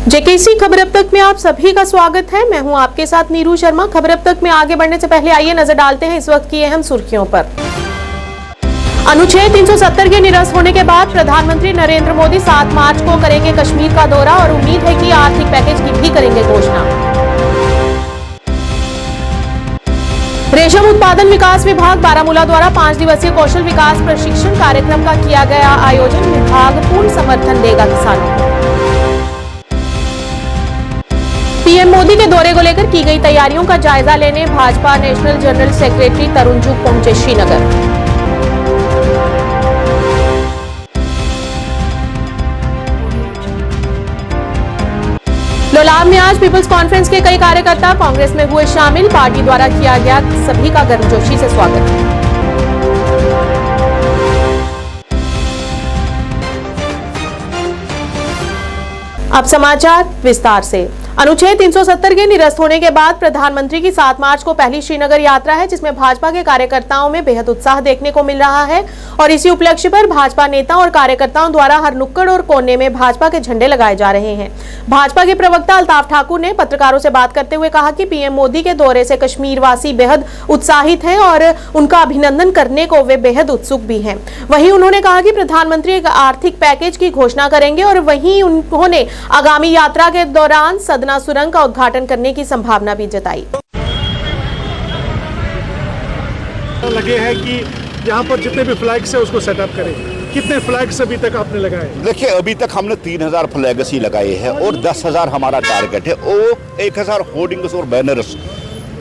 JKC खबर अब तक में आप सभी का स्वागत है। मैं हूं आपके साथ नीरू शर्मा। खबर अब तक में आगे बढ़ने से पहले आइए नजर डालते हैं इस वक्त की अहम सुर्खियों पर। अनुच्छेद 370 के निरस्त होने के बाद प्रधानमंत्री नरेंद्र मोदी 7 मार्च को करेंगे कश्मीर का दौरा और उम्मीद है कि आर्थिक पैकेज की भी करेंगे घोषणा। रेशम उत्पादन विकास विभाग बारामूला द्वारा 5 दिवसीय कौशल विकास प्रशिक्षण कार्यक्रम का किया गया आयोजन। विभाग पूर्ण समर्थन देगा किसानों को। पीएम मोदी के दौरे को लेकर की गई तैयारियों का जायजा लेने भाजपा नेशनल जनरल सेक्रेटरी तरुण चुग पहुंचे श्रीनगर। लोलाब में आज पीपल्स कॉन्फ्रेंस के कई कार्यकर्ता कांग्रेस में हुए शामिल। पार्टी द्वारा किया गया सभी का गर्मजोशी से स्वागत। अब समाचार विस्तार से। अनुच्छेद 370 के निरस्त होने के बाद प्रधानमंत्री की 7 मार्च को पहली श्रीनगर यात्रा है, जिसमें भाजपा के कार्यकर्ताओं में बेहद उत्साह देखने को मिल रहा है और इसी उपलक्ष्य पर भाजपा नेता और कार्यकर्ताओं द्वारा हर नुक्कड़ और कोने में भाजपा के झंडे लगाए जा रहे हैं। भाजपा के प्रवक्ता अल्ताफ ठाकुर ने पत्रकारों से बात करते हुए कहा कि पीएम मोदी के दौरे से कश्मीर वासी बेहद उत्साहित हैं और उनका अभिनंदन करने को वे बेहद उत्सुक भी हैं। वहीं उन्होंने कहा कि प्रधानमंत्री एक आर्थिक पैकेज की घोषणा करेंगे और वहीं उन्होंने आगामी यात्रा के दौरान सदना सुरंग का उद्घाटन करने की संभावना भी जताई। लगे हैं कि यहाँ पर जितने भी फ्लैग्स है उसको सेटअप करें। कितने फ्लैग्स अभी तक आपने लगाए? देखिए, अभी तक हमने 3000 फ्लैग्स ही लगाए हैं और 10,000 हमारा टारगेट है और 1000 होर्डिंग्स और बैनर्स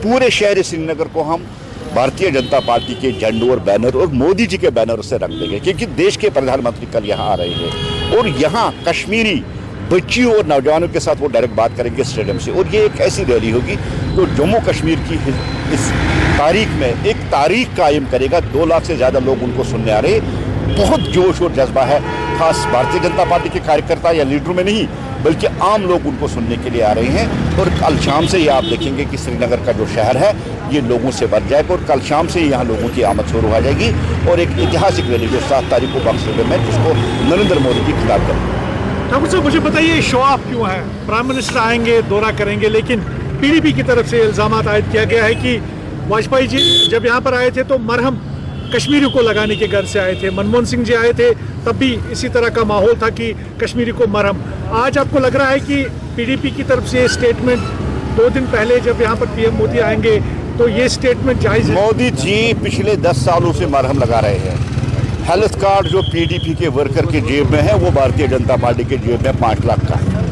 पूरे शहर श्रीनगर को हम भारतीय जनता पार्टी के झंडों और बैनर और मोदी जी के बैनर से रंग देंगे, क्योंकि देश के प्रधानमंत्री कल यहाँ आ रहे हैं और यहाँ कश्मीरी बच्चियों और नौजवानों के साथ वो डायरेक्ट बात करेंगे स्टेडियम से। और ये एक ऐसी रैली होगी जो जम्मू कश्मीर की इस तारीख में एक तारीख कायम करेगा। 2 लाख से ज़्यादा लोग उनको सुनने आ रहे। बहुत जोश और जज्बा है, खास भारतीय जनता पार्टी के कार्यकर्ता या लीडरों में नहीं, बल्कि आम लोग उनको सुनने के लिए आ रहे हैं। और कल शाम से ही आप देखेंगे कि श्रीनगर का जो शहर है ये लोगों से भर जाएगा और कल शाम से ही यहाँ लोगों की आमद शुरू हो जाएगी और एक ऐतिहासिक रैली जो 7 तारीख को बक्सर में जिसको नरेंद्र मोदी जी खिताब करेंगे। ठाकुर साहब, मुझे बताइए, शो ऑफ क्यों है? प्राइम मिनिस्टर आएंगे, दौरा करेंगे, लेकिन पीडीपी की तरफ से इल्जाम आयद किया गया है कि वाजपेयी जी जब यहाँ पर आए थे तो मरहम कश्मीरी को लगाने के घर से आए थे। मनमोहन सिंह जी आए थे तब भी इसी तरह का माहौल था कि कश्मीरी को मरहम। आज आपको लग रहा है कि पीडीपी की तरफ से स्टेटमेंट 2 दिन पहले जब यहाँ पर पीएम मोदी आएंगे तो ये स्टेटमेंट जायज है? मोदी जी पिछले 10 सालों से मरहम लगा रहे हैं। हेल्थ कार्ड जो पीडीपी के वर्कर के जेब में है वो भारतीय जनता पार्टी के जेब में 5 लाख का है।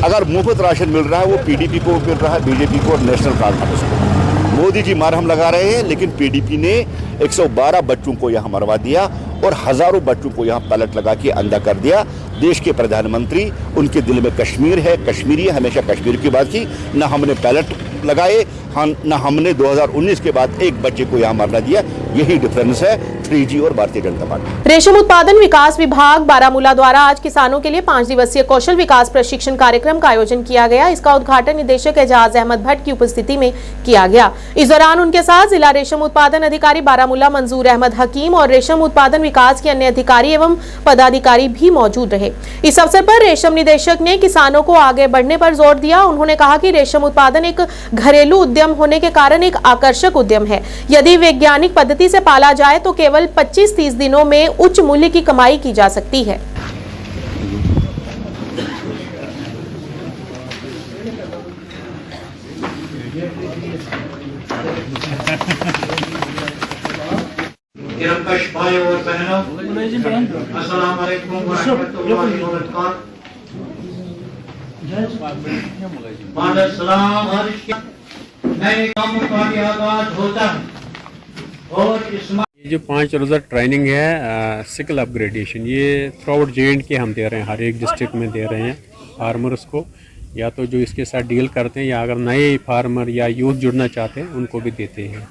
अगर मुफ्त राशन मिल रहा है वो पीडीपी को मिल रहा है, बीजेपी को और नेशनल कांग्रेस को। मोदी जी मरहम लगा रहे हैं, लेकिन पीडीपी ने 112 बच्चों को यहाँ मरवा दिया और हजारों बच्चों को यहाँ पलट लगा के अंधा कर दिया। देश के प्रधानमंत्री, उनके दिल में कश्मीर है, कश्मीरी है, हमेशा कश्मीर की बात की। न हमने पलट लगाए, न हमने 2019 के बाद एक बच्चे को यहाँ मरना दिया। यही डिफरेंस है 3G और भारतीय जनता पार्टी। रेशम उत्पादन विकास विभाग बारामूला द्वारा आज किसानों के लिए 5 दिवसीय कौशल विकास प्रशिक्षण कार्यक्रम का आयोजन किया गया। इसका उद्घाटन निदेशक एजाज अहमद भट्ट की उपस्थिति में किया गया। इस दौरान उनके साथ जिला रेशम उत्पादन अधिकारी बारामूला मंजूर अहमद हकीम और रेशम उत्पादन विकास के अन्य अधिकारी एवं पदाधिकारी भी मौजूद रहे। इस अवसर पर रेशम निदेशक ने किसानों को आगे बढ़ने पर जोर दिया। उन्होंने कहा कि रेशम उत्पादन एक घरेलू उद्यम होने के कारण एक आकर्षक उद्यम है। यदि वैज्ञानिक पद्धति से पाला जाए तो केवल 25-30 दिनों में उच्च मूल्य की कमाई की जा सकती है। भाई और बहनों, अस्सलाम वालेकुम व रहमतुल्लाहि व बरकातहू। नए कामों का भी आगाज होता है और ये जो 5 रोज़ा ट्रेनिंग है स्किल अपग्रेडेशन, ये थ्रू आउट JNK हम दे रहे हैं, हर एक डिस्ट्रिक्ट में दे रहे हैं फार्मर्स को, या तो जो इसके साथ डील करते हैं या अगर नए फार्मर या यूथ जुड़ना चाहते हैं उनको भी देते हैं।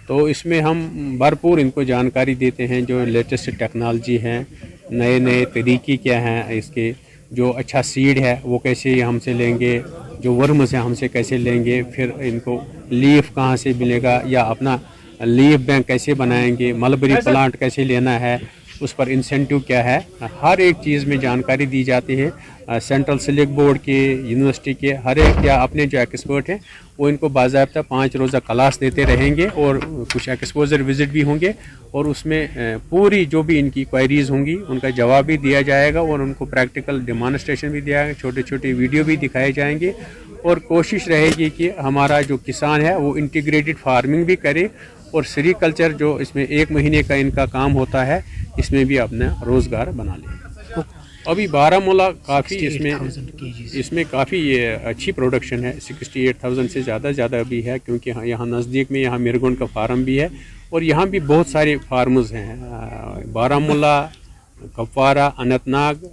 तो इसमें हम भरपूर इनको जानकारी देते हैं, जो लेटेस्ट टेक्नोलॉजी है, नए नए तरीके क्या हैं इसके, जो अच्छा सीड है वो कैसे हमसे लेंगे, जो वर्म से हमसे कैसे लेंगे, फिर इनको लीफ कहाँ से मिलेगा या अपना लीफ बैंक कैसे बनाएंगे, मलबरी प्लांट कैसे लेना है, उस पर इंसेंटिव क्या है, हर एक चीज़ में जानकारी दी जाती है। सेंट्रल सिलेक्ट बोर्ड के, यूनिवर्सिटी के, हर एक या अपने जो एक्सपर्ट हैं वो इनको बाज़ाब्ता 5 रोज़ा क्लास देते रहेंगे और कुछ एक्सपोजर विज़िट भी होंगे और उसमें पूरी जो भी इनकी क्वेरीज़ होंगी उनका जवाब भी दिया जाएगा और उनको प्रैक्टिकल डेमोन्स्ट्रेशन भी दिया जाएगा, छोटे छोटे वीडियो भी दिखाए जाएंगे और कोशिश रहेगी कि हमारा जो किसान है वो इंटीग्रेटेड फार्मिंग भी करे और सेरीकल्चर जो इसमें 1 महीने का इनका काम होता है इसमें भी अपना रोज़गार बना लें। अभी बारामूला काफ़ी इसमें काफ़ी अच्छी प्रोडक्शन है, 68,000 से ज़्यादा अभी है, क्योंकि यहाँ नज़दीक में यहाँ मिरगुंड का फार्म भी है और यहाँ भी बहुत सारे फार्मर्स हैं। बारामूला, कपवारा, अनंतनाग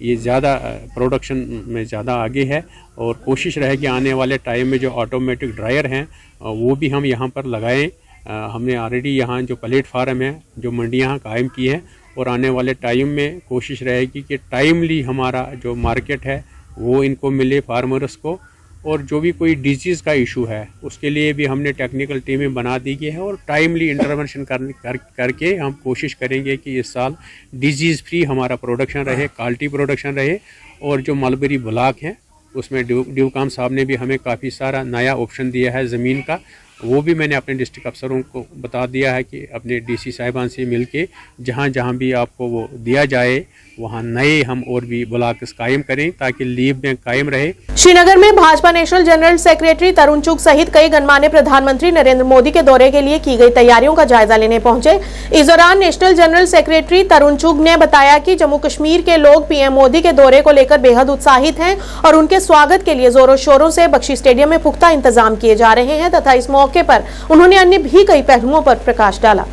ये ज़्यादा प्रोडक्शन में ज़्यादा आगे है और कोशिश रहेगी आने वाले टाइम में जो ऑटोमेटिक ड्रायर हैं वो भी हम यहाँ पर लगाएं। हमने ऑलरेडी यहाँ जो प्लेट फार्म है, जो मंडियाँ कायम की हैं और आने वाले टाइम में कोशिश रहेगी कि टाइमली हमारा जो मार्केट है वो इनको मिले फार्मर्स को, और जो भी कोई डिजीज़ का इशू है उसके लिए भी हमने टेक्निकल टीमें बना दी गई है और टाइमली इंटरवेंशन करके हम कोशिश करेंगे कि इस साल डिजीज़ फ्री हमारा प्रोडक्शन रहे, क्वालिटी प्रोडक्शन रहे। और जो मलबरी ब्लॉक हैं उसमें ड्यूकाम साहब ने भी हमें काफ़ी सारा नया ऑप्शन दिया है ज़मीन का, वो भी मैंने अपने डिस्ट्रिक्ट अफसरों को बता दिया है कि अपने डीसी साहिबान से मिलके जहाँ भी आपको वो दिया जाए वहाँ नए हम और भी ब्लॉक्स कायम करें ताकि लीव में कायम रहे। श्रीनगर में भाजपा नेशनल जनरल सेक्रेटरी तरुण चुग सहित कई गणमान्य प्रधानमंत्री नरेंद्र मोदी के दौरे के लिए की गई तैयारियों का जायजा लेने पहुंचे। इस दौरान नेशनल जनरल सेक्रेटरी तरुण चुग ने बताया कि जम्मू कश्मीर के लोग पीएम मोदी के दौरे को लेकर बेहद उत्साहित हैं और उनके स्वागत के लिए जोरों शोरों से बख्शी स्टेडियम में पुख्ता इंतजाम किए जा रहे हैं तथा इस मौके पर उन्होंने अन्य भी कई पहलुओं पर प्रकाश डाला।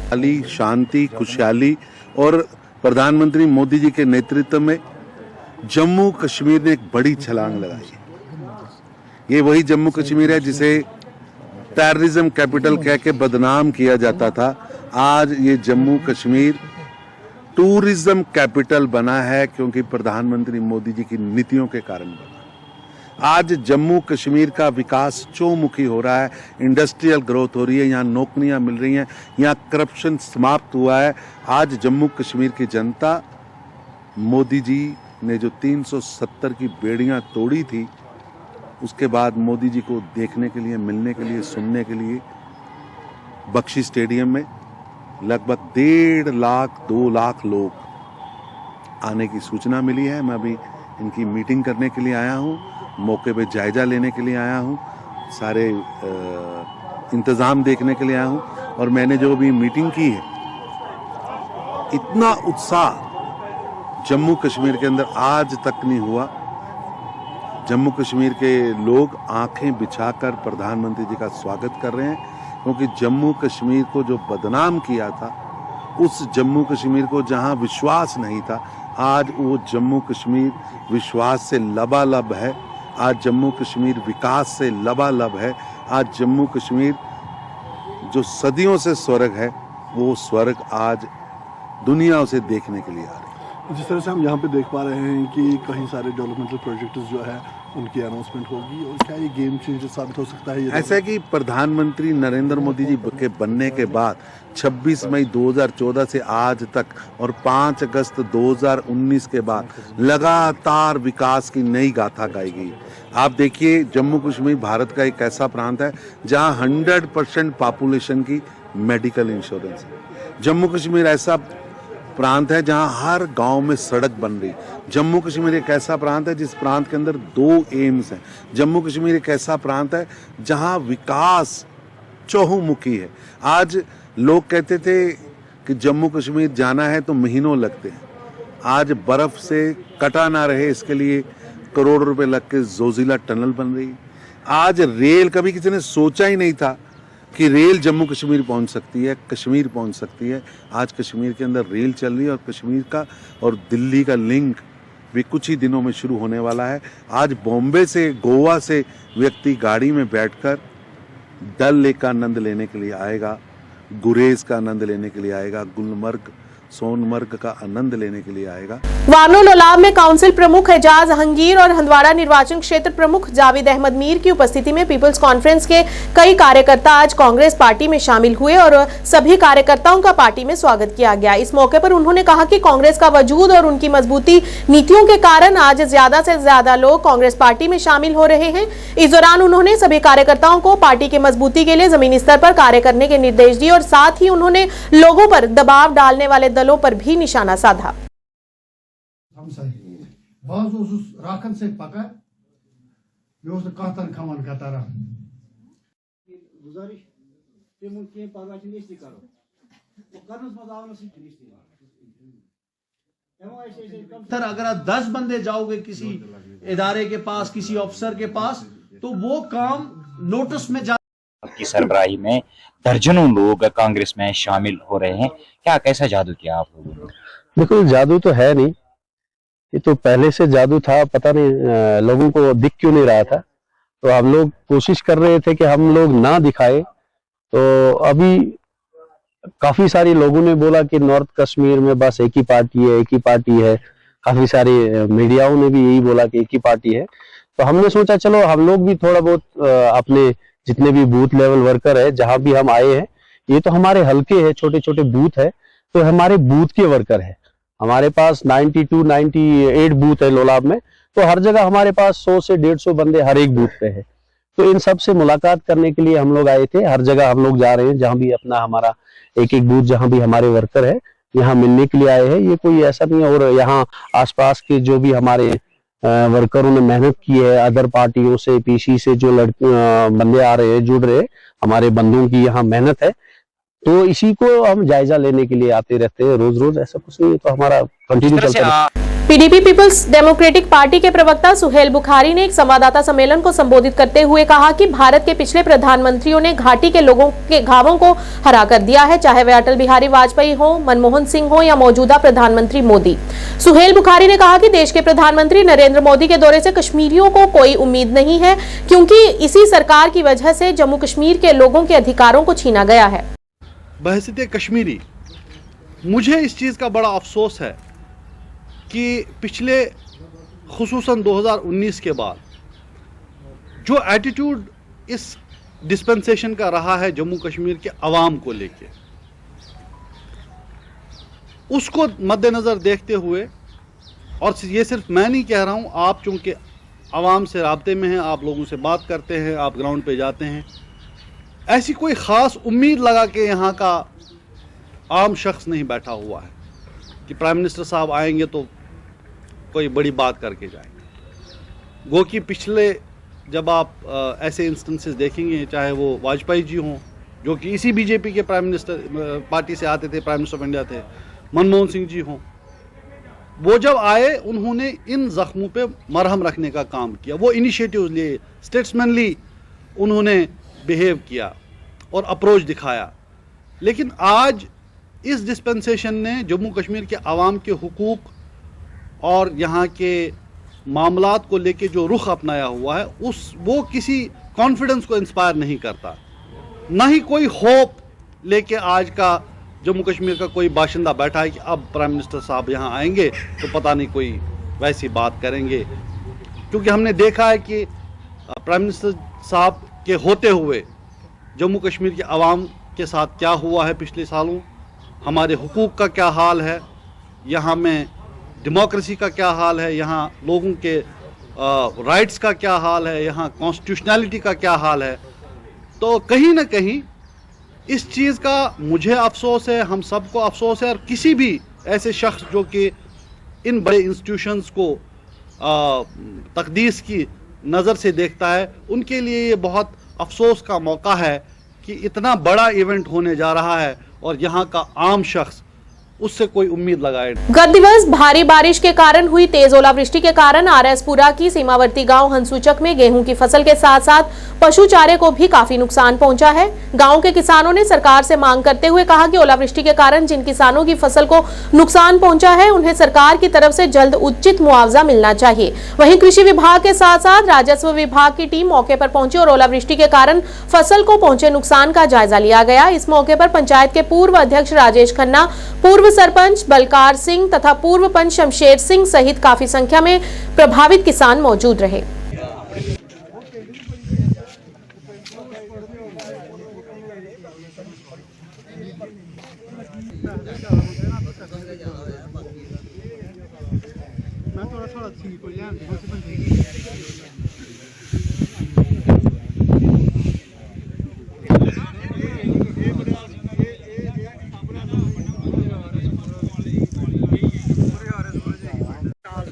शांति, खुशहाली और प्रधानमंत्री मोदी जी के नेतृत्व में जम्मू कश्मीर ने एक बड़ी छलांग लगाई है। ये वही जम्मू कश्मीर है जिसे टेररिज्म कैपिटल कह के बदनाम किया जाता था। आज ये जम्मू कश्मीर टूरिज्म कैपिटल बना है क्योंकि प्रधानमंत्री मोदी जी की नीतियों के कारण बना। आज जम्मू कश्मीर का विकास चौमुखी हो रहा है, इंडस्ट्रियल ग्रोथ हो रही है, यहाँ नौकरियां मिल रही हैं, यहाँ करप्शन समाप्त हुआ है। आज जम्मू कश्मीर की जनता मोदी जी ने जो 370 की बेड़ियां तोड़ी थी उसके बाद मोदी जी को देखने के लिए, मिलने के लिए, सुनने के लिए बख्शी स्टेडियम में लगभग 1.5 लाख 2 लाख लोग आने की सूचना मिली है। मैं अभी इनकी मीटिंग करने के लिए आया हूँ, मौके पे जायजा लेने के लिए आया हूँ, सारे इंतज़ाम देखने के लिए आया हूँ और मैंने जो अभी मीटिंग की है, इतना उत्साह जम्मू कश्मीर के अंदर आज तक नहीं हुआ। जम्मू कश्मीर के लोग आंखें बिछाकर प्रधानमंत्री जी का स्वागत कर रहे हैं क्योंकि जम्मू कश्मीर को जो बदनाम किया था, उस जम्मू कश्मीर को जहां विश्वास नहीं था, आज वो जम्मू कश्मीर विश्वास से लबालब है। आज जम्मू कश्मीर विकास से लबालब है। आज जम्मू कश्मीर जो सदियों से स्वर्ग है वो स्वर्ग आज दुनिया उसे देखने के लिए आ रही है। जिस तरह से हम यहाँ पे देख पा रहे हैं कि कई सारे डेवलपमेंटल प्रोजेक्ट्स जो है उनकी अनाउंसमेंट होगी और क्या ये गेम चेंजर साबित हो सकता है? ऐसा है कि प्रधानमंत्री नरेंद्र मोदी जी के बनने के बाद 26 मई 2014 से आज तक और 5 अगस्त 2019 के बाद लगातार विकास की नई गाथा गाई गई। आप देखिए जम्मू कश्मीर भारत का एक ऐसा प्रांत है जहां 100% पॉपुलेशन की मेडिकल इंश्योरेंस है। जम्मू कश्मीर ऐसा प्रांत है जहां हर गांव में सड़क बन रही। जम्मू कश्मीर एक ऐसा प्रांत है जिस प्रांत के अंदर 2 एम्स हैं। जम्मू कश्मीर एक ऐसा प्रांत है जहां विकास चहुमुखी है। आज लोग कहते थे कि जम्मू कश्मीर जाना है तो महीनों लगते हैं। आज बर्फ से कटा ना रहे इसके लिए करोड़ रुपए लग के जोजिला टनल बन रही। आज रेल, कभी किसी ने सोचा ही नहीं था कि रेल जम्मू कश्मीर पहुंच सकती है, कश्मीर पहुंच सकती है। आज कश्मीर के अंदर रेल चल रही है और कश्मीर का और दिल्ली का लिंक भी कुछ ही दिनों में शुरू होने वाला है। आज बॉम्बे से, गोवा से व्यक्ति गाड़ी में बैठकर डल लेक का आनंद लेने के लिए आएगा, गुरेज का आनंद लेने के लिए आएगा, गुलमर्ग, सोनमर्ग का आनंद लेने के लिए आएगा। वानो लोलाब में काउंसिल प्रमुख एजाज जहांगीर और हंदवाड़ा निर्वाचन क्षेत्र प्रमुख जावेद अहमद मीर की उपस्थिति में पीपल्स कॉन्फ्रेंस के कई कार्यकर्ता आज कांग्रेस पार्टी में शामिल हुए और सभी कार्यकर्ताओं का पार्टी में स्वागत किया गया। इस मौके पर उन्होंने कहा कि कांग्रेस का वजूद और उनकी मजबूती नीतियों के कारण आज ज्यादा से ज्यादा लोग कांग्रेस पार्टी में शामिल हो रहे हैं। इस दौरान उन्होंने सभी कार्यकर्ताओं को पार्टी की मजबूती के लिए जमीनी स्तर पर कार्य करने के निर्देश दिए और साथ ही उन्होंने लोगों पर दबाव डालने वाले दलों पर भी निशाना साधा। राखन से पका खमन कतारा गुजारिश के करो अगर आप 10 बंदे जाओगे किसी इदारे के पास, किसी अफसर के पास, तो वो काम नोटिस में जा की सरबराही में दर्जनों लोग कांग्रेस में शामिल हो रहे हैं। क्या कैसा जादू किया आप लोगों ने? देखो, जादू तो है नहीं, ये तो पहले से जादू था, पता नहीं लोगों को दिख क्यों नहीं रहा था। तो हम लोग कोशिश कर रहे थे कि हम लोग ना दिखाए। तो अभी काफी सारे लोगों ने बोला कि नॉर्थ कश्मीर में बस एक ही पार्टी है, एक ही पार्टी है। काफी सारे मीडियाओं ने भी यही बोला कि एक ही पार्टी है। तो हमने सोचा चलो हम लोग भी थोड़ा बहुत अपने जितने भी बूथ लेवल वर्कर है, जहां भी हम आए हैं, ये तो हमारे हल्के है, छोटे छोटे बूथ है, तो हमारे बूथ के वर्कर है। हमारे पास 92-98 बूथ है लोलाब में, तो हर जगह हमारे पास 100 से 150 बंदे हर एक बूथ पे है। तो इन सब से मुलाकात करने के लिए हम लोग आए थे। हर जगह हम लोग जा रहे हैं, जहां भी अपना हमारा एक एक बूथ जहां भी हमारे वर्कर है, यहाँ मिलने के लिए आए हैं। ये कोई ऐसा नहीं है। और यहाँ आसपास के जो भी हमारे वर्करों ने मेहनत की है, अदर पार्टियों से, पीसी से जो बंदे आ रहे हैं, जुड़ रहे, हमारे बंदों की यहाँ मेहनत है। तो इसी को हम जायजा लेने के लिए आते रहते हैं रोज रोज, ऐसा कुछ नहीं है। तो हमारा कंटिन्यू चलता है। पीडीपी पीपल्स डेमोक्रेटिक पार्टी के प्रवक्ता सुहेल बुखारी ने एक संवाददाता सम्मेलन को संबोधित करते हुए कहा कि भारत के पिछले प्रधानमंत्रियों ने घाटी के लोगों के घावों को हरा कर दिया है, चाहे वे अटल बिहारी वाजपेयी हो, मनमोहन सिंह हो या मौजूदा प्रधानमंत्री मोदी। सुहेल बुखारी ने कहा कि देश के प्रधानमंत्री नरेंद्र मोदी के दौरे से कश्मीरियों को कोई उम्मीद नहीं है, क्योंकि इसी सरकार की वजह से जम्मू कश्मीर के लोगों के अधिकारों को छीना गया है। बहसीत कश्मीरी मुझे इस चीज़ का बड़ा अफसोस है कि पिछले खुसूसन 2019 के बाद जो एटीट्यूड इस डिस्पेंसेशन का रहा है जम्मू कश्मीर के अवाम को लेके, उसको मद्देनज़र देखते हुए, और ये सिर्फ मैं नहीं कह रहा हूँ, आप चूँकि अवाम से राब्ते में हैं, आप लोगों से बात करते हैं, आप ग्राउंड पे जाते हैं, ऐसी कोई ख़ास उम्मीद लगा के यहाँ का आम शख्स नहीं बैठा हुआ है कि प्राइम मिनिस्टर साहब आएंगे तो कोई बड़ी बात करके जाएंगे। गो कि पिछले जब आप ऐसे इंस्टेंसेस देखेंगे, चाहे वो वाजपेयी जी हों जो कि इसी बीजेपी के प्राइम मिनिस्टर पार्टी से आते थे, प्राइम मिनिस्टर ऑफ इंडिया थे, मनमोहन सिंह जी हों, वो जब आए उन्होंने इन जख्मों पे मरहम रखने का काम किया, वो इनिशिएटिव लिए, स्टेट्समैनली उन्होंने बिहेव किया और अप्रोच दिखाया। लेकिन आज इस डिस्पेंसेशन ने जम्मू कश्मीर के आवाम के हुकूक और यहाँ के मामलात को लेके जो रुख अपनाया हुआ है, वो किसी कॉन्फिडेंस को इंस्पायर नहीं करता, ना ही कोई होप लेके आज का जम्मू कश्मीर का कोई बाशिंदा बैठा है कि अब प्राइम मिनिस्टर साहब यहाँ आएंगे तो पता नहीं कोई वैसी बात करेंगे। क्योंकि हमने देखा है कि प्राइम मिनिस्टर साहब के होते हुए जम्मू कश्मीर के अवाम के साथ क्या हुआ है पिछले सालों, हमारे हुकूक का क्या हाल है, यहाँ में डेमोक्रेसी का क्या हाल है, यहाँ लोगों के राइट्स का क्या हाल है, यहाँ कॉन्स्टिट्यूशनैलिटी का क्या हाल है। तो कहीं ना कहीं इस चीज़ का मुझे अफसोस है, हम सबको अफसोस है, और किसी भी ऐसे शख्स जो कि इन बड़े इंस्टीट्यूशंस को तकदीस की नज़र से देखता है, उनके लिए ये बहुत अफसोस का मौका है कि इतना बड़ा इवेंट होने जा रहा है और यहाँ का आम शख्स उससे कोई उम्मीद लगाए। गत दिवस भारी बारिश के कारण हुई तेज ओलावृष्टि के कारण आरएसपुरा की सीमावर्ती गांव हंसूचक में गेहूं की फसल के साथ साथ पशु चारे को भी काफी नुकसान पहुंचा है। गांव के किसानों ने सरकार से मांग करते हुए कहा कि ओलावृष्टि के कारण जिन किसानों की फसल को नुकसान पहुंचा है, उन्हें सरकार की तरफ से जल्द उचित मुआवजा मिलना चाहिए। वहीं कृषि विभाग के साथ साथ राजस्व विभाग की टीम मौके पर पहुंची और ओलावृष्टि के कारण फसल को पहुंचे नुकसान का जायजा लिया गया। इस मौके पर पंचायत के पूर्व अध्यक्ष राजेश खन्ना, पूर्व पूर्व सरपंच बलकार सिंह तथा पूर्व पंच शमशेर सिंह सहित काफी संख्या में प्रभावित किसान मौजूद रहे।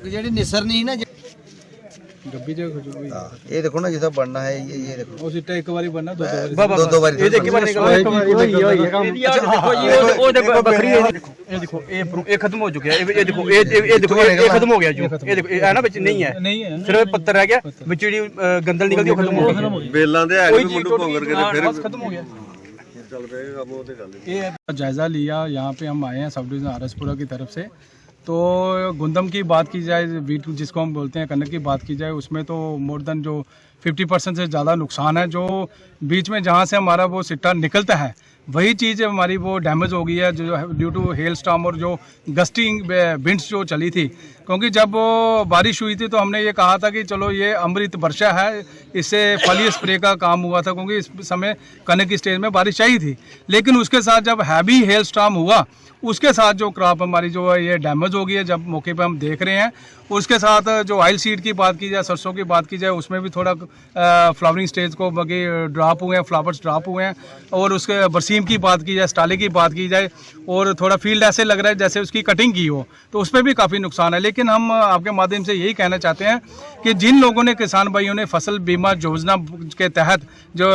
ਜਿਹੜੀ ਨਿਸਰ ਨਹੀਂ ਨਾ ਗੱਬੀ ਜੇ ਖਜੂਗੀ ਇਹ ਦੇਖੋ ਨਾ ਜਿੱਦਾਂ ਬਣਨਾ ਹੈ ਇਹ ਦੇਖੋ ਉਹ ਸਿੱਟਾ ਇੱਕ ਵਾਰੀ ਬਣਨਾ ਦੋ ਦੋ ਵਾਰੀ ਇਹ ਦੇਖੀ ਵਾਰ ਨਿਕਲ ਇੱਕ ਵਾਰੀ ਹੋਈ ਹੈ ਦੇਖੋ ਜੀ ਉਹ ਦੇਖੋ ਬੱਕਰੀ ਇਹ ਦੇਖੋ ਇਹ ਖਤਮ ਹੋ ਚੁੱਕਿਆ ਇਹ ਦੇਖੋ ਇਹ ਦੇਖੋ ਇਹ ਖਤਮ ਹੋ ਗਿਆ ਜੋ ਇਹ ਦੇਖੋ ਇਹ ਹੈ ਨਾ ਵਿੱਚ ਨਹੀਂ ਹੈ ਸਿਰਫ ਪੱਤਰ ਰਹਿ ਗਿਆ ਵਿੱਚ ਜਿਹੜੀ ਗੰਦਲ ਨਿਕਲਦੀ ਉਹ ਖਤਮ ਹੋ ਗਈ ਬੇਲਾਂ ਦੇ ਹੈਗੇ ਮੁੰਡੂ ਭੋਗਰ ਕੇ ਫਿਰ ਖਤਮ हो गया चल रहे अब वो तो ये जायजा लिया। यहाँ पे हम आए हैं सब डिवीजन आरसपुरा की तरफ से। तो गुंदम की बात की जाए, वीट जिसको हम बोलते हैं कनक की बात की जाए, उसमें तो मोर देन जो 50% से ज़्यादा नुकसान है। जो बीच में जहाँ से हमारा वो सिट्टा निकलता है वही चीज़ हमारी वो डैमेज हो गई है जो ड्यू टू हेल स्टॉर्म और जो गस्टिंग विंड्स जो चली थी। क्योंकि जब बारिश हुई थी तो हमने ये कहा था कि चलो ये अमृत वर्षा है, इससे फली स्प्रे का काम हुआ था क्योंकि इस समय कनक की स्टेज में बारिश आई थी। लेकिन उसके साथ जब हैवी हेल स्टॉर्म हुआ उसके साथ जो क्रॉप हमारी जो है ये डैमेज हो गई है। जब मौके पे हम देख रहे हैं उसके साथ जो ऑयल सीड की बात की जाए, सरसों की बात की जाए, उसमें भी थोड़ा फ्लावरिंग स्टेज को बाकी ड्रॉप हुए हैं, फ्लावर्स ड्रॉप हुए हैं। और उसके बरसीम की बात की जाए, स्टाले की बात की जाए, और थोड़ा फील्ड ऐसे लग रहा है जैसे उसकी कटिंग की हो, तो उस पर भी काफ़ी नुकसान है। लेकिन हम आपके माध्यम से यही कहना चाहते हैं कि जिन लोगों ने, किसान भाइयों ने फसल बीमा योजना के तहत जो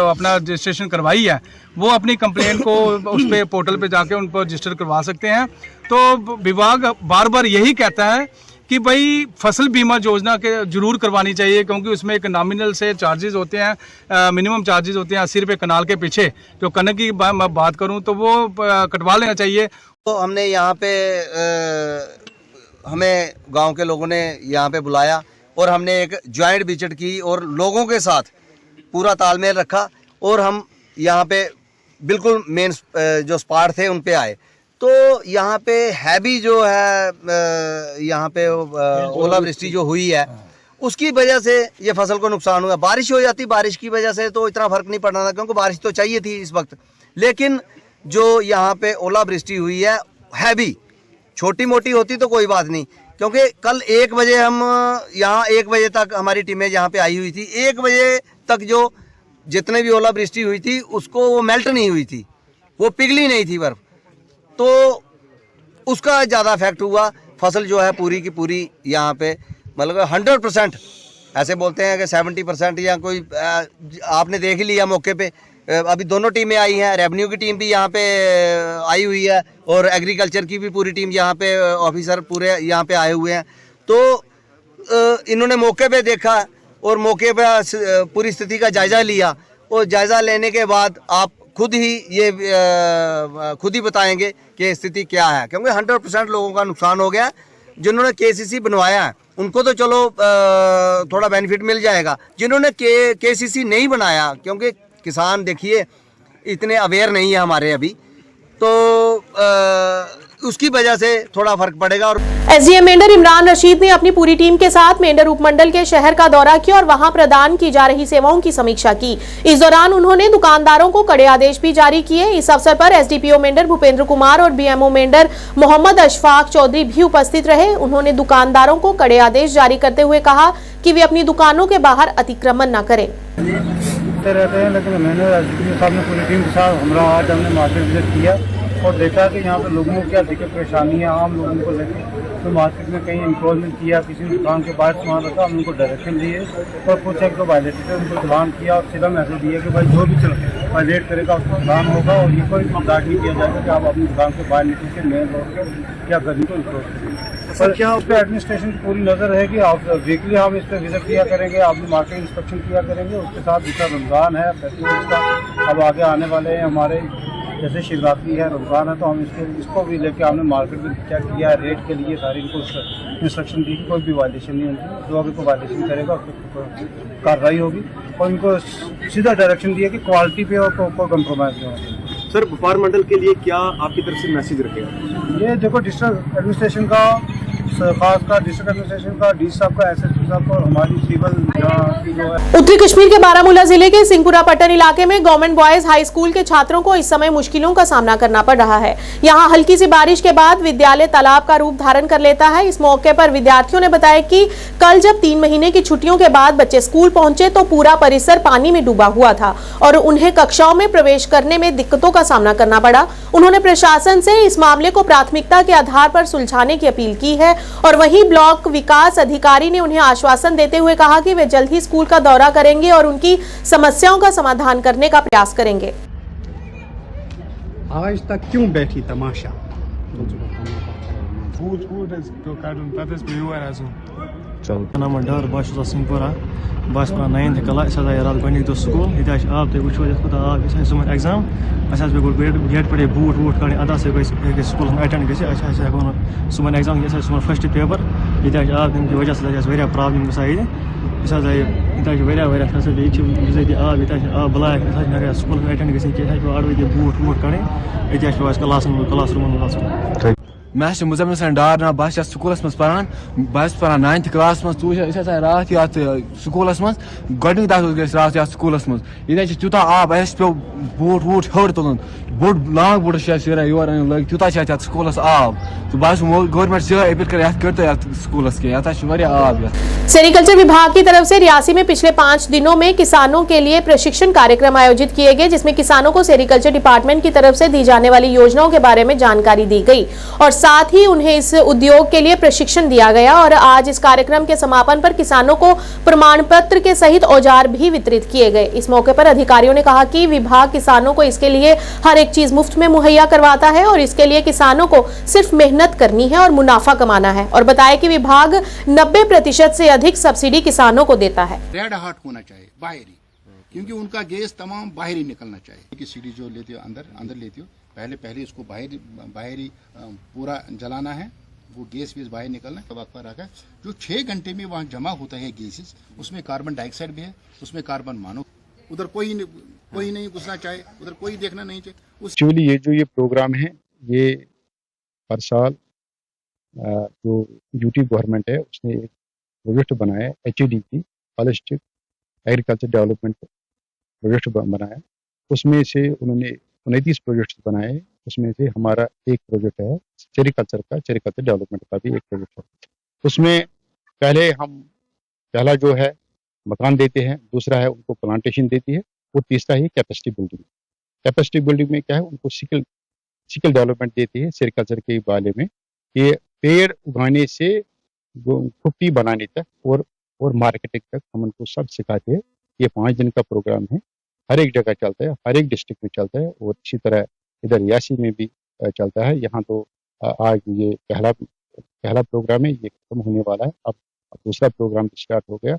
अपना रजिस्ट्रेशन करवाई है वो अपनी कंप्लेंट को उस पर पोर्टल पे जाके उन पर रजिस्टर करवा सकते हैं। तो विभाग बार बार यही कहता है कि भाई फसल बीमा योजना के जरूर करवानी चाहिए, क्योंकि उसमें एक नॉमिनल से चार्जेस होते हैं, मिनिमम चार्जेस होते हैं 80 रुपये कनाल के पीछे। जो कनक की मैं बात करूं तो वो कटवा लेना चाहिए। तो हमने यहाँ पे हमें गांव के लोगों ने यहाँ पे बुलाया और हमने एक ज्वाइंट विजिट की और लोगों के साथ पूरा तालमेल रखा और हम यहाँ पे बिल्कुल मेन जो स्पॉट थे उन पे आए। तो यहाँ पे हैवी जो है यहाँ पे ओलावृष्टि जो हुई है उसकी वजह से ये फसल को नुकसान हुआ। बारिश हो जाती, बारिश की वजह से तो इतना फर्क नहीं पड़ना था क्योंकि बारिश तो चाहिए थी इस वक्त। लेकिन जो यहाँ पे ओलावृष्टि हुई है हैवी, छोटी मोटी होती तो कोई बात नहीं, क्योंकि कल 1 बजे हम यहाँ 1 बजे तक हमारी टीमें यहाँ पे आई हुई थी। 1 बजे तक जो जितने भी ओलावृष्टि हुई थी उसको वो मेल्ट नहीं हुई थी, वो पिघली नहीं थी बर्फ, तो उसका ज़्यादा इफेक्ट हुआ। फसल जो है पूरी की पूरी यहाँ पे मतलब 100%, ऐसे बोलते हैं कि 70% या कोई आपने देख ही लिया मौके पे। अभी दोनों टीमें आई हैं, रेवेन्यू की टीम भी यहाँ पे आई हुई है और एग्रीकल्चर की भी पूरी टीम यहाँ पे, ऑफिसर पूरे यहाँ पे आए हुए हैं। तो इन्होंने मौके पे देखा और मौके पे पूरी स्थिति का जायज़ा लिया और जायज़ा लेने के बाद आप खुद ही बताएंगे कि स्थिति क्या है, क्योंकि 100% लोगों का नुकसान हो गया। जिन्होंने केसीसी बनवाया है उनको तो चलो थोड़ा बेनिफिट मिल जाएगा, जिन्होंने केसीसी नहीं बनाया, क्योंकि किसान देखिए इतने अवेयर नहीं है हमारे अभी, तो उसकी वजह से थोड़ा फर्क पड़ेगा। और एसडीएम मेंढर इमरान रशीद ने अपनी पूरी टीम के साथ मेंढर उपमंडल के शहर का दौरा किया और वहां प्रदान की जा रही सेवाओं की समीक्षा की। इस दौरान उन्होंने दुकानदारों को कड़े आदेश भी जारी किए। इस अवसर पर एसडीपीओ मेंढर भूपेंद्र कुमार और बीएमओ मेंढर मोहम्मद अशफाक चौधरी भी उपस्थित रहे। उन्होंने दुकानदारों को कड़े आदेश जारी करते हुए कहा कि वे अपनी दुकानों के बाहर अतिक्रमण न करें। रहते हैं, लेकिन मैंने एसडीपीओ साहब ने पूरी टीम के साथ आज हमने मार्केट विजिट किया और देखा कि यहाँ पे लोगों को क्या दिक्कत परेशानी है, आम लोगों को लेकर। तो मार्केट में कहीं इंक्रोचमेंट किया, किसी दुकान के बाहर सामान रखा, हम उनको डायरेक्शन दिए और कुछ एक तो वायलेट थे उनको चलान किया और सीधा मैसेज दिया कि भाई जो भी वायलेट करेगा उसको चलान होगा और ये कोई गार्ड नहीं किया जाएगा कि आप अपनी दुकान से बाहर निकल के मेन रोड के या गली को इंक्रोच करेंगे। सर क्या उस पर एडमिनिस्ट्रेशन की पूरी नज़र रहेगी। आप वीकली हम इस पर विजिट किया करेंगे, आप भी मार्केट इंस्पेक्शन किया करेंगे। उसके साथ दूसरा रमज़ान है, फेस्टिवल का अब आगे आने वाले हैं हमारे, जैसे शिवरात्रि है, रमज़ान है, तो हम इसको भी लेके हमने मार्केट में चेक किया, रेट के लिए सारी इनको इंस्ट्रक्शन दी, कोई भी वायलेशन नहीं होती। जो अगर कोई वायलेशन करेगा उस पर कार्रवाई होगी और इनको सीधा डायरेक्शन दिया कि क्वालिटी पे और कोई कंप्रोमाइज़ नहीं होगी। सर व्यापार मंडल के लिए क्या आपकी तरफ से मैसेज रखेगा? ये देखो डिस्ट्रिक्ट एडमिनिस्ट्रेशन का, खासकर डिस्ट्रिक्ट एडमिनिस्ट्रेशन का, डी साहब का, एसएसपी साहब का और हमारी सिविल की जो है। उत्तरी कश्मीर के बारामूला जिले के सिंहपुरा पट्टन इलाके में गवर्नमेंट बॉयज हाई स्कूल के छात्रों को इस समय मुश्किलों का सामना करना पड़ रहा है। यहां हल्की सी बारिश के बाद विद्यालय तालाब का रूप धारण कर लेता है। इस मौके पर विद्यार्थियों ने बताया कि कल जब 3 महीने की छुट्टियों के बाद बच्चे स्कूल पहुंचे तो पूरा परिसर पानी में डूबा हुआ था और उन्हें कक्षाओं में प्रवेश करने में दिक्कतों का सामना करना पड़ा। उन्होंने प्रशासन से इस मामले को प्राथमिकता के आधार पर सुलझाने की अपील की है और वहीं ब्लॉक विकास अधिकारी ने उन्हें आश्वासन देते हुए कहा कि वे जल्द ही स्कूल का दौरा करेंगे और उनकी समस्याओं का समाधान करने का प्रयास करेंगे। आज तक क्यों बैठी तमाशा? डर बह सिंहपुरा बस पढ़ान 9th क्लास रात गोक दो स्कूल ये आब तुम वो आब ये सुबह एग्जाम पे गो गेट पे बूट वूट कड़े अदा से स्कूल अटेंड गो सुबह एग्जाम ये सुबह फर्स्ट पेपर ये आब तम वजह से प्रॉब्लम गसा ये फैसिलिटी आब ये आब ब्लैक स्कूल अटेंड गए अड़वे बूट वूट कड़े ये क्लास रूम मैं मुजम्मिल हसन डार ना बस स्कूलस मज पान बस पान 9th क्लास मज तू रात ये स्कूलस मज गोड दस रात ये स्कूलस मज ये तूता आब अस पे बूट वूट हर तुलन बोड़ लांग बोड़ योर लग तूता स्कूलस आब तो बस गवर्नमेंट से अपील कर स्कूलस के आब। सेरिकल्चर विभाग की तरफ से रियासी में पिछले 5 दिनों में किसानों के लिए प्रशिक्षण कार्यक्रम आयोजित किए गए, जिसमें किसानों को सेरिकल्चर डिपार्टमेंट की तरफ से दी जाने वाली योजनाओं के बारे में जानकारी दी गई और साथ ही उन्हें इस उद्योग के लिए प्रशिक्षण दिया गया। और आज इस कार्यक्रम के समापन पर किसानों को प्रमाण पत्र के सहित औजार भी वितरित किए गए। इस मौके पर अधिकारियों ने कहा कि विभाग किसानों को इसके लिए हर एक चीज मुफ्त में मुहैया करवाता है और इसके लिए किसानों को सिर्फ मेहनत करनी है और मुनाफा कमाना है और बताया कि विभाग 90% से अधिक सब्सिडी किसानों को देता है। रेड हार्ट होना चाहिए बाहरी, क्योंकि उनका गैस तमाम बाहरी निकलना चाहिए कि सीढ़ी जो लेती हो अंदर लेती हो पहले इसको बाहरी पूरा जलाना है, वो गैस बाहर निकलना है। वक्त पर रखा है जो 6 घंटे में वहाँ जमा होता है गैसेस, उसमें कार्बन डाइऑक्साइड भी है, उसमें कार्बन मानो उधर कोई नहीं घुसना चाहिए, उधर कोई देखना नहीं चाहिए। एक्चुअली ये प्रोग्राम है ये हर साल जो यूटी गवर्नमेंट है उसने एक प्रोजेक्ट बनाया HED की होलिस्टिक एग्रीकल्चर डेवलपमेंट प्रोजेक्ट बनाया। उसमें से उन्होंने 29 प्रोजेक्ट्स बनाए, उसमें से हमारा एक प्रोजेक्ट है सेरिकल्चर डेवलपमेंट का भी एक प्रोजेक्ट है। उसमें पहला जो है मकान देते हैं, दूसरा है उनको प्लांटेशन देती है और तीसरा है कैपेसिटी बिल्डिंग। कैपेसिटी बिल्डिंग में क्या है उनको स्किल डेवलपमेंट देती है सेरिकल्चर के बारे में, ये पेड़ उगाने से खुट्टी बनाने तक और मार्केटिंग तक हम उनको सब सिखाते हैं। ये 5 दिन का प्रोग्राम है, हर एक जगह चलता है, हर एक डिस्ट्रिक्ट में चलता है और इसी तरह इधर रियासी में भी चलता है। यहाँ तो आज ये पहला प्रोग्राम है, ये खत्म होने वाला है, अब दूसरा प्रोग्राम स्टार्ट हो गया।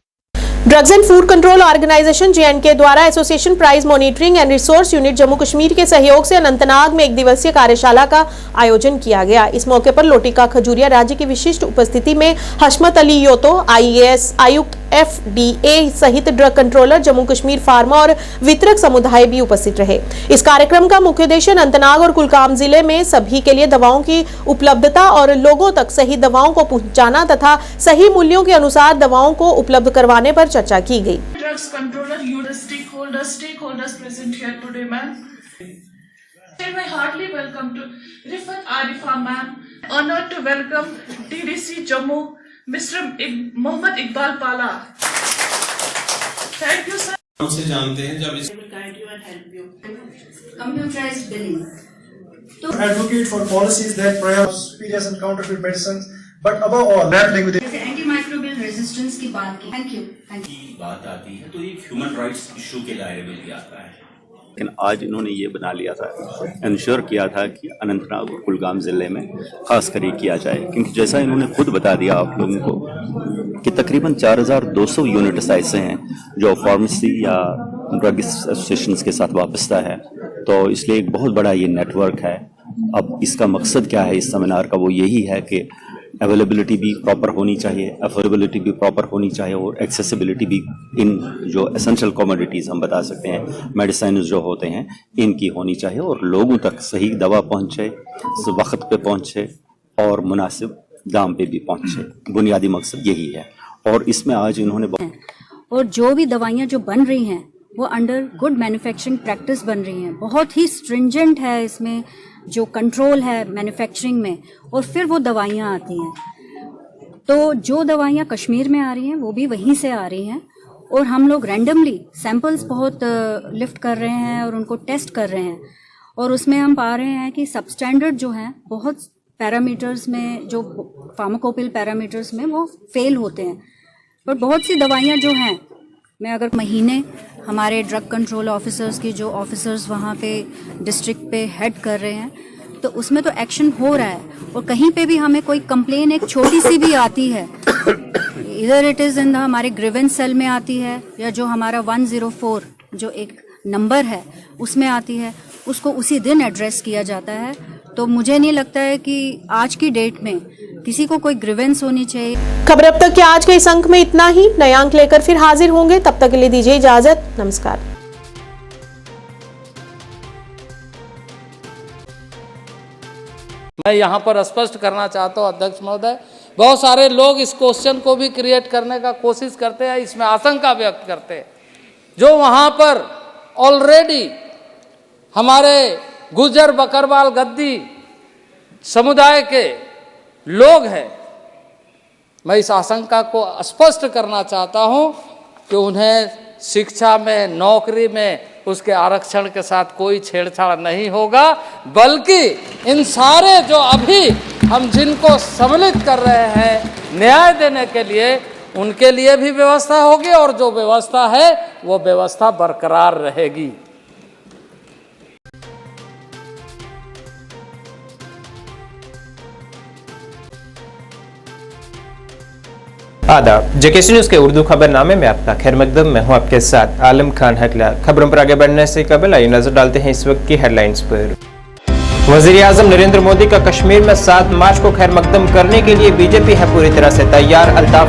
Drugs and food control organization JNK द्वारा association price monitoring and resource unit Jammu Kashmir के सहयोग से अनंतनाग में 1 दिवसीय कार्यशाला का आयोजन किया गया। इस मौके पर लोटिका खजूरिया राज्य की विशिष्ट उपस्थिति में हशमत अली योतो IAS आयुक्त FDA सहित drug controller Jammu Kashmir pharma और वितरक समुदाय भी उपस्थित रहे। इस कार्यक्रम का मुख्य उद्देश्य अनंतनाग और कुलगाम जिले में सभी के लिए दवाओं की उपलब्धता और लोगों तक सही दवाओं को पहुंचाना तथा सही मूल्यों के अनुसार दवाओं को उपलब्ध करवाने पर चर्चा की गई। Drugs controller, you the stakeholders present here today, ma'am. I heartily welcome to Rifat Arifa, ma'am. Honored to welcome DDC Jammu, Mr. Mohammad Iqbal Pala. Thank you, sir. हमसे जानते हैं जब इस guide you and help you. Computerized billing. To advocate for policies that prohibit spurious and counterfeit medicines, but above all, battling with जैसे antimicrobial resistance की बात की। Thank you. बात आती है तो एक ह्यूमन राइट्स इशू के दायरे में भी आता है। लेकिन आज इन्होंने ये बना लिया था, इंश्योर किया था कि अनंतनाग और कुलगाम ज़िले में खास कर ये किया जाए, क्योंकि जैसा इन्होंने खुद बता दिया आप लोगों को कि तकरीबन 4200 यूनिट्स ऐसे हैं जो फार्मेसी या ड्रग एसोसिएशन के साथ वाबस्ता है, तो इसलिए एक बहुत बड़ा ये नेटवर्क है। अब इसका मकसद क्या है इस सेमिनार का, वो यही है कि अवेलेबिलिटी भी प्रॉपर होनी चाहिए, अफोर्डेबिलिटी भी प्रॉपर होनी चाहिए और एक्सेसिबिलिटी भी इन जो एसेंशियल कमोडिटीज़ हम बता सकते हैं, मेडिसिन जो होते हैं, इनकी होनी चाहिए और लोगों तक सही दवा पहुंचे, वक्त पे पहुंचे और मुनासिब दाम पे भी पहुंचे। बुनियादी मकसद यही है और इसमें आज इन्होंने और जो भी दवाइयाँ जो बन रही हैं वो अंडर गुड मैन्युफैक्चरिंग प्रैक्टिस बन रही हैं, बहुत ही स्ट्रिंजेंट है इसमें जो कंट्रोल है मैन्युफैक्चरिंग में, और फिर वो दवाइयाँ आती हैं। तो जो दवाइयाँ कश्मीर में आ रही हैं वो भी वहीं से आ रही हैं और हम लोग रैंडमली सैंपल्स बहुत लिफ्ट कर रहे हैं और उनको टेस्ट कर रहे हैं और उसमें हम पा रहे हैं कि सबस्टैंडर्ड जो हैं बहुत पैरामीटर्स में, जो फार्माकोपिल पैरामीटर्स में वो फेल होते हैं। पर बहुत सी दवाइयाँ जो हैं, मैं अगर महीने हमारे ड्रग कंट्रोल ऑफिसर्स की जो ऑफिसर्स वहाँ पे डिस्ट्रिक्ट पे हेड कर रहे हैं, तो उसमें तो एक्शन हो रहा है और कहीं पे भी हमें कोई कंप्लेन एक छोटी सी भी आती है, इधर इट इज़ इन हमारे ग्रीवेंस सेल में आती है या जो हमारा 104 जो एक नंबर है उसमें आती है, उसको उसी दिन एड्रेस किया जाता है। तो मुझे नहीं लगता है कि आज की डेट में किसी को कोई ग्रीवेंस होनी चाहिए। खबर अब तक के आज के इस अंक में इतना ही। नए अंक लेकर फिर हाजिर होंगे, तब तक के लिए दीजिए इजाजत। नमस्कार। मैं यहाँ पर स्पष्ट करना चाहता हूँ अध्यक्ष महोदय, बहुत सारे लोग इस क्वेश्चन को भी क्रिएट करने का कोशिश करते हैं, इसमें आशंका व्यक्त करते हैं। जो वहाँ पर ऑलरेडी हमारे गुजर बकरवाल गद्दी समुदाय के लोग हैं, मैं इस आशंका को स्पष्ट करना चाहता हूं कि उन्हें शिक्षा में, नौकरी में उसके आरक्षण के साथ कोई छेड़छाड़ नहीं होगा, बल्कि इन सारे जो अभी हम जिनको सम्मिलित कर रहे हैं न्याय देने के लिए, उनके लिए भी व्यवस्था होगी और जो व्यवस्था है वो व्यवस्था बरकरार रहेगी। आदाब, जेकेसी न्यूज के उर्दू खबरनामे में आपका खैर मकदम। मैं हूं आपके साथ आलम खान हकला। खबरों पर आगे बढ़ने से कबल आइए नजर डालते हैं इस वक्त की हेडलाइंस पर। वज़ीर-ए-आज़म नरेंद्र मोदी का कश्मीर में 7 मार्च को खैर मकदम करने के लिए बीजेपी है पूरी तरह से तैयार। अल्ताफ